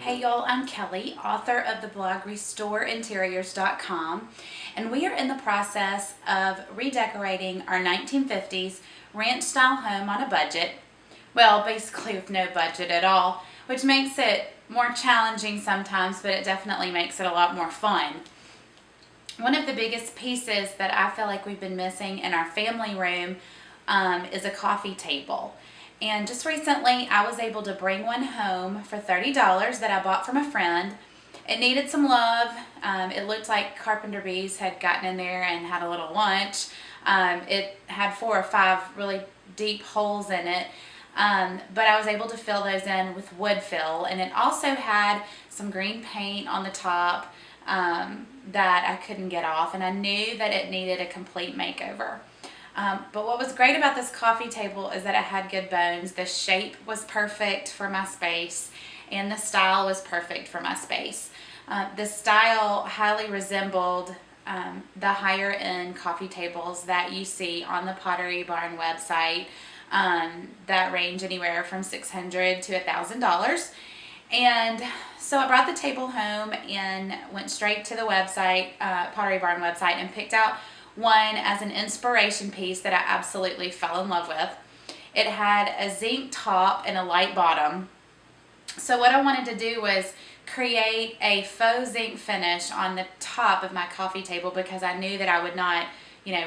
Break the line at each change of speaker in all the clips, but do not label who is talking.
Hey y'all, I'm Kelly, author of the blog RestoreInteriors.com, and we are in the process of redecorating our 1950s ranch-style home on a budget. Well, basically with no budget at all, which makes it more challenging sometimes, but it definitely makes it a lot more fun. One of the biggest pieces that I feel like we've been missing in our family room is a coffee table. And just recently, I was able to bring one home for $30 that I bought from a friend. It needed some love. It looked like carpenter bees had gotten in there and had a little lunch. It had 4 or 5 really deep holes in it. But I was able to fill those in with wood fill. And it also had some green paint on the top that I couldn't get off. And I knew that it needed a complete makeover. But what was great about this coffee table is that it had good bones. The shape was perfect for my space, and the style was perfect for my space. The style highly resembled the higher end coffee tables that you see on the Pottery Barn website that range anywhere from $600 to $1,000. And so I brought the table home and went straight to the website, Pottery Barn website, and picked out one as an inspiration piece that I absolutely fell in love with. It had a zinc top and a light bottom. So what I wanted to do was create a faux zinc finish on the top of my coffee table because I knew that I would not,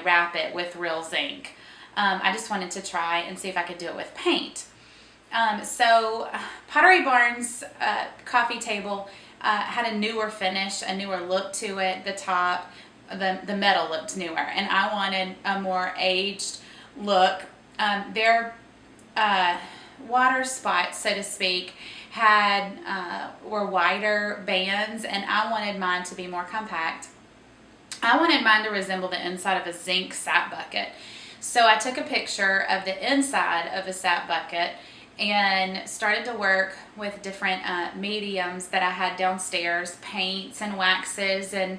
wrap it with real zinc. I just wanted to try and see if I could do it with paint. So Pottery Barn's coffee table had a newer finish, a newer look to it. The top, the metal looked newer, and I wanted a more aged look. Their water spots, so to speak, were wider bands, and I wanted mine to be more compact. I wanted mine to resemble the inside of a zinc sap bucket. So I took a picture of the inside of a sap bucket and started to work with different mediums that I had downstairs, paints and waxes and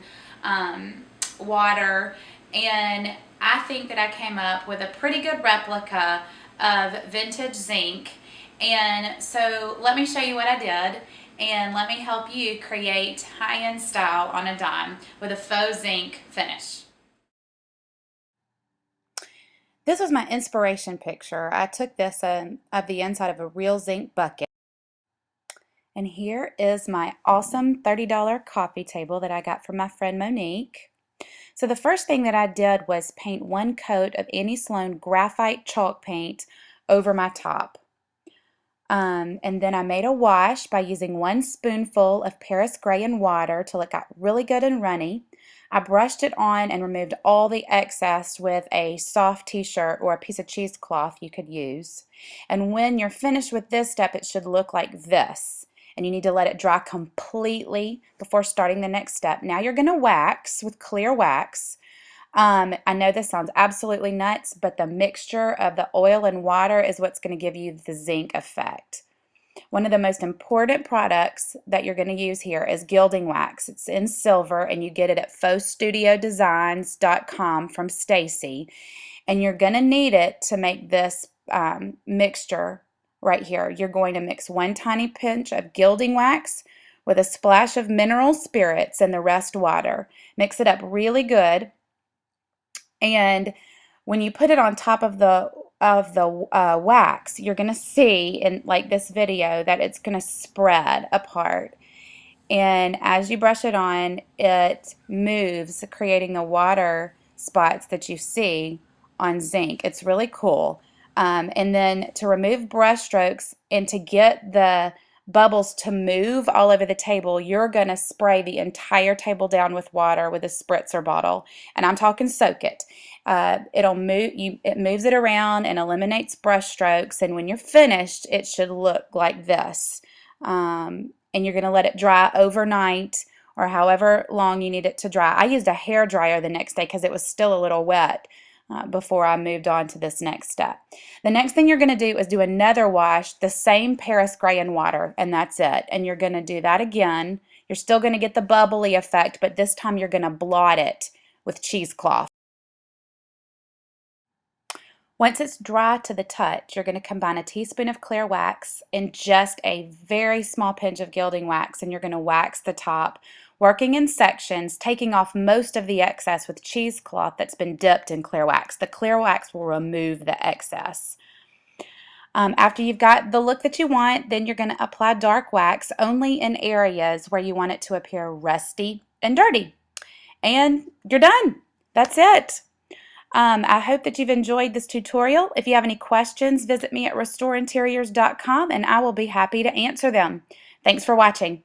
water, and I think that I came up with a pretty good replica of vintage zinc. And so let me show you what I did, and let me help you create high-end style on a dime with a faux zinc finish. This was my inspiration picture. I took this of the inside of a real zinc bucket. And here is my awesome $30 coffee table that I got from my friend Monique. So the first thing that I did was paint one coat of Annie Sloan graphite chalk paint over my top. And then I made a wash by using 1 spoonful of Paris Grey and water till it got really good and runny. I brushed it on and removed all the excess with a soft t-shirt or a piece of cheesecloth you could use. And when you're finished with this step, it should look like this. And you need to let it dry completely before starting the next step. Now you're going to wax with clear wax. I know this sounds absolutely nuts, but the mixture of the oil and water is what's going to give you the zinc effect. One of the most important products that you're going to use here is Gilding Wax. It's in silver, and you get it at FauxStudioDesigns.com from Stacy. And you're going to need it to make this mixture right here. You're going to mix 1 tiny pinch of Gilding Wax with a splash of mineral spirits and the rest water. Mix it up really good. And when you put it on top of the wax, you're going to see in like this video that it's going to spread apart. And as you brush it on, it moves, creating the water spots that you see on zinc. It's really cool. And then to remove brush strokes and to get the bubbles to move all over the table, you're going to spray the entire table down with water with a spritzer bottle. And I'm talking soak it. It moves it around and eliminates brush strokes. And when you're finished, it should look like this. And you're going to let it dry overnight or however long you need it to dry. I used a hair dryer the next day because it was still a little wet before I moved on to this next step. The next thing you're going to do is do another wash, the same Paris Grey and water, and that's it. And you're going to do that again. You're still going to get the bubbly effect, but this time you're going to blot it with cheesecloth. Once it's dry to the touch, you're going to combine a teaspoon of clear wax and just a very small pinch of gilding wax, and you're going to wax the top, working in sections, taking off most of the excess with cheesecloth that's been dipped in clear wax. The clear wax will remove the excess. After you've got the look that you want, then you're going to apply dark wax only in areas where you want it to appear rusty and dirty. And you're done. That's it. I hope that you've enjoyed this tutorial. If you have any questions, visit me at restoreinteriors.com and I will be happy to answer them. Thanks for watching.